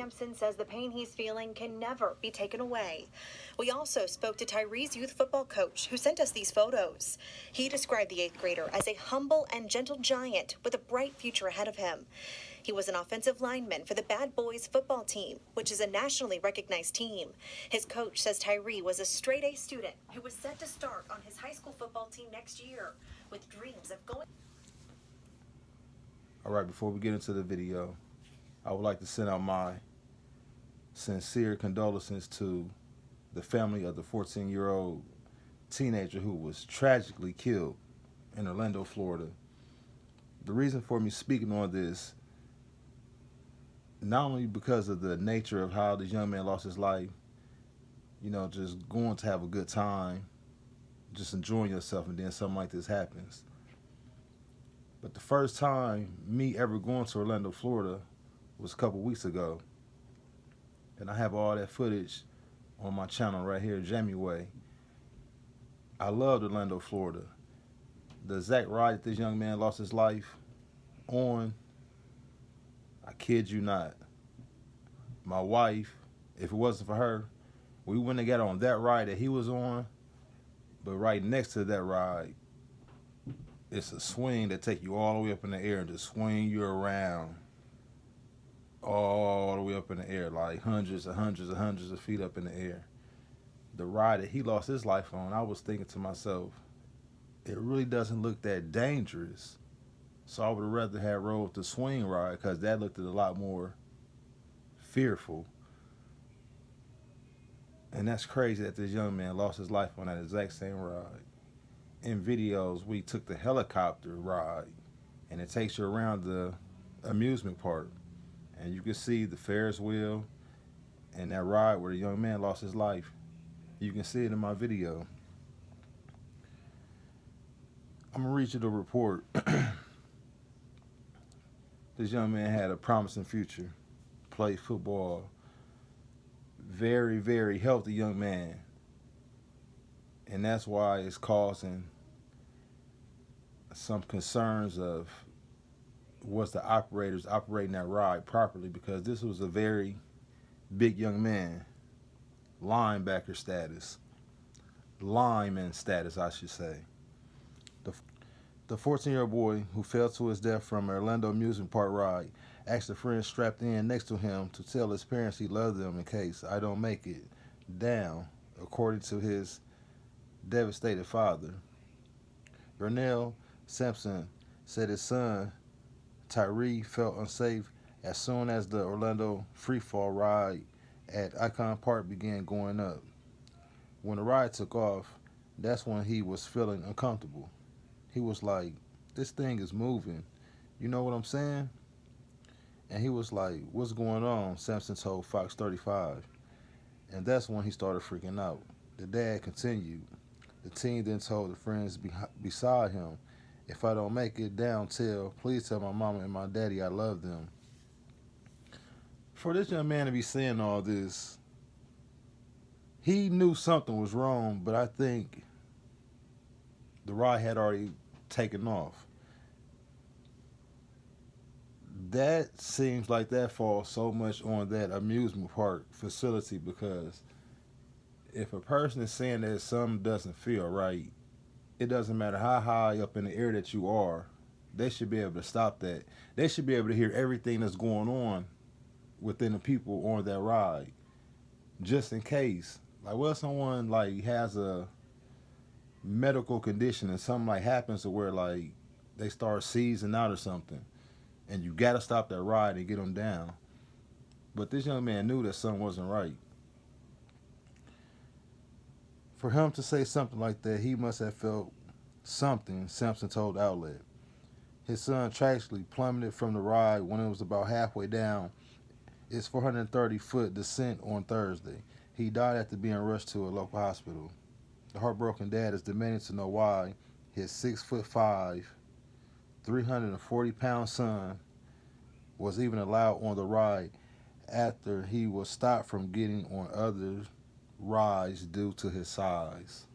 Sampson says the pain he's feeling can never be taken away. We also spoke to Tyree's youth football coach, who sent us these photos. He described the 8th grader as a humble and gentle giant with a bright future ahead of him. He was an offensive lineman for the Bad Boys football team, which is a nationally recognized team. His coach says Tyree was a straight-A student who was set to start on his high school football team next year with dreams of going. All right, before we get into the video, I would like to send out my sincere condolences to the family of the 14-year-old teenager who was tragically killed in Orlando, Florida. The reason for me speaking on this, not only because of the nature of how this young man lost his life, just going to have a good time, just enjoying yourself, and then something like this happens. But the first time me ever going to Orlando, Florida was a couple weeks ago. And I have all that footage on my channel right here, Jamie Way. I loved Orlando, Florida. The exact ride that this young man lost his life on, I kid you not, my wife, if it wasn't for her, we wouldn't have got on that ride that he was on. But right next to that ride, it's a swing that take you all the way up in the air and just swing you around all the way up in the air, like hundreds of feet up in the air. The ride that he lost his life on, I was thinking to myself, it really doesn't look that dangerous. So I would have rather have rode the swing ride, because that looked a lot more fearful. And that's crazy that this young man lost his life on that exact same ride. In videos, we took the helicopter ride, and it takes you around the amusement park, and you can see the Ferris wheel and that ride where the young man lost his life. You can see it in my video. I'm gonna read you the report. This young man had a promising future, played football, very, very healthy young man, and that's why it's causing some concerns of was the operators operating that ride properly, because this was a very big young man, linebacker status, lineman status, I should say. The 14-year-old boy who fell to his death from an Orlando amusement park ride asked a friend strapped in next to him to tell his parents he loved them in case I don't make it down, according to his devastated father. Vernell Sampson said his son, Tyree, felt unsafe as soon as the Orlando freefall ride at Icon Park began going up. When the ride took off, that's when he was feeling uncomfortable. He was like, this thing is moving. You know what I'm saying? And he was like, what's going on? Sampson told Fox 35. And that's when he started freaking out. The dad continued. The teen then told the friends beside him, if I don't make it down, please tell my mama and my daddy I love them. For this young man to be saying all this, he knew something was wrong, but I think the ride had already taken off. That seems like that falls so much on that amusement park facility, because if a person is saying that something doesn't feel right, it doesn't matter how high up in the air that you are, they should be able to stop that. They should be able to hear everything that's going on within the people on that ride, just in case. Like, what if someone has a medical condition and something happens to where they start seizing out or something, and you gotta stop that ride and get them down. But this young man knew that something wasn't right. For him to say something like that, he must have felt something, Sampson told Outlet. His son tragically plummeted from the ride when it was about halfway down its 430-foot descent on Thursday. He died after being rushed to a local hospital. The heartbroken dad is demanding to know why his 6'5", 340-pound son was even allowed on the ride after he was stopped from getting on other rides due to his size.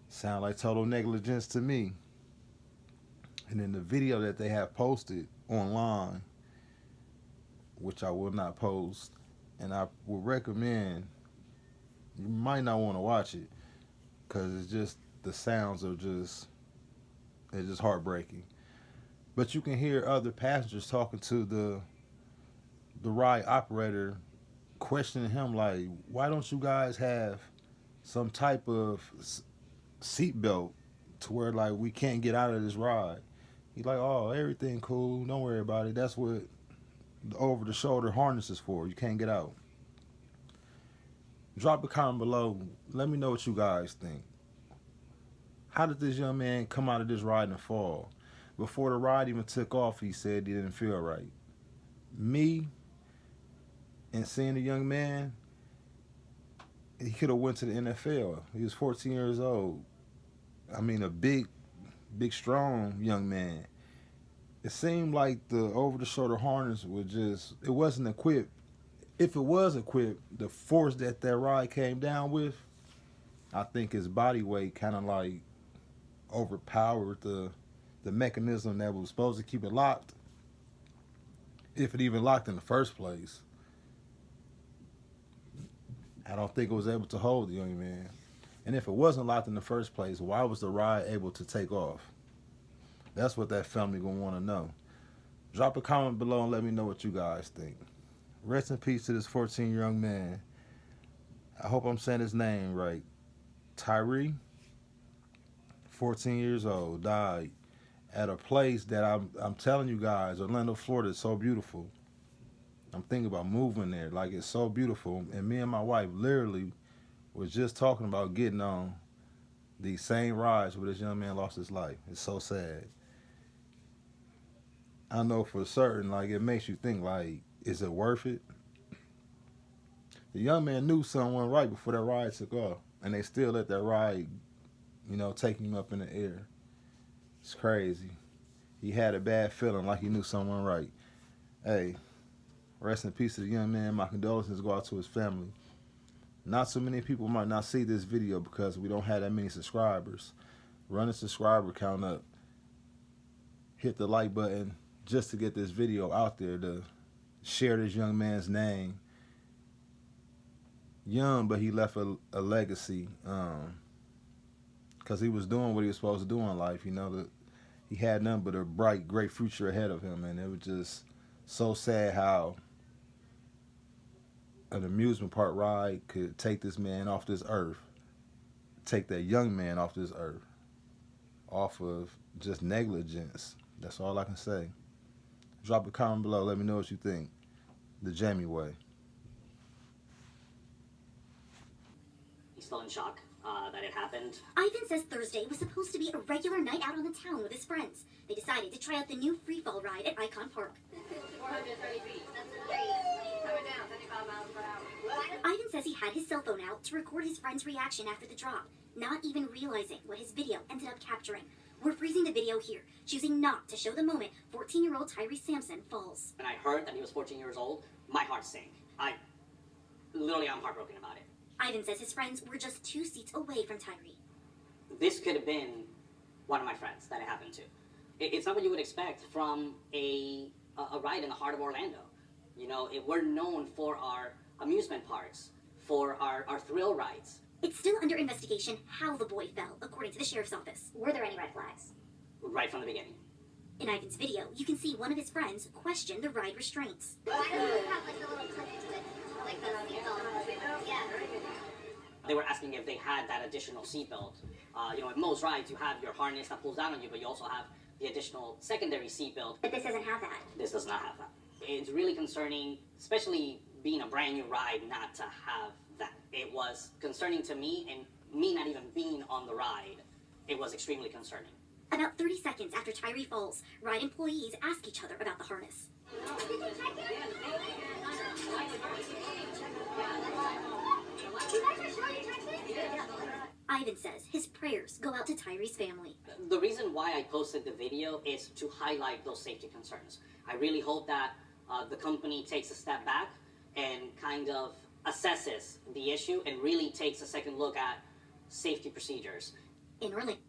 Sound like total negligence to me. And in the video that they have posted online, which I will not post, and I would recommend you might not want to watch it because it's just the sounds are just it's just heartbreaking. But you can hear other passengers talking to the ride operator, questioning him like, "Why don't you guys have some type of seatbelt to where like we can't get out of this ride?" He's like, "Oh, everything cool. Don't worry about it. That's what the over-the-shoulder harness is for. You can't get out." Drop a comment below. Let me know what you guys think. How did this young man come out of this ride and fall? Before the ride even took off, he said he didn't feel right. Me and seeing the young man, he could have went to the NFL. He was 14 years old. I mean, a big, strong young man. It seemed like the over-the-shoulder harness it wasn't equipped. If it was equipped, the force that ride came down with, I think his body weight kind of like overpowered the mechanism that was supposed to keep it locked, if it even locked in the first place. I don't think it was able to hold the young man. And if it wasn't locked in the first place, why was the ride able to take off? That's what that family gonna want to know. Drop a comment below and let me know what you guys think. Rest in peace to this 14-year-old young man. I hope I'm saying his name right. Tyree, 14 years old, died at a place that I'm telling you guys, Orlando, Florida is so beautiful. I'm thinking about moving there. Like, it's so beautiful. And me and my wife literally was just talking about getting on these same rides where this young man lost his life. It's so sad. I know for certain, like, it makes you think, like, is it worth it? The young man knew something went right before that ride took off. And they still let that ride, take him up in the air. It's crazy. He had a bad feeling, like he knew something went right. Hey, rest in peace to the young man. My condolences go out to his family. Not so many people might not see this video because we don't have that many subscribers. Run the subscriber count up. Hit the like button just to get this video out there, to share this young man's name. Young, but he left a legacy, because he was doing what he was supposed to do in life. He had nothing but a bright, great future ahead of him, and it was just so sad how an amusement park ride could take this man off this earth, take that young man off this earth, off of just negligence. That's all I can say. Drop a comment below. Let me know what you think. The Jamie way. He's still in shock that it happened. Ivan says Thursday was supposed to be a regular night out on the town with his friends. They decided to try out the new freefall ride at Icon Park. 430 feet. Coming down, 75 miles per hour. Ivan says he had his cell phone out to record his friend's reaction after the drop, not even realizing what his video ended up capturing. We're freezing the video here, choosing not to show the moment 14-year-old Tyree Sampson falls. When I heard that he was 14 years old, my heart sank. I'm heartbroken about it. Ivan says his friends were just 2 seats away from Tyree. This could have been one of my friends that it happened to. It's not what you would expect from a ride in the heart of Orlando. We're known for our amusement parks, for our thrill rides. It's still under investigation how the boy fell, according to the sheriff's office. Were there any red flags? Right from the beginning. In Ivan's video, you can see one of his friends question the ride restraints. Why don't you have like the little clip to it? Like the seatbelt? Yeah. They were asking if they had that additional seatbelt. At most rides, you have your harness that pulls down on you, but you also have the additional secondary seatbelt. But this doesn't have that. This does not have that. It's really concerning, especially being a brand new ride, not to have that. It was concerning to me, and me not even being on the ride, it was extremely concerning. About 30 seconds after Tyree falls, ride employees ask each other about the harness. Ivan says his prayers go out to Tyree's family. The reason why I posted the video is to highlight those safety concerns. I really hope that the company takes a step back and kind of assesses the issue and really takes a second look at safety procedures. In Orlando.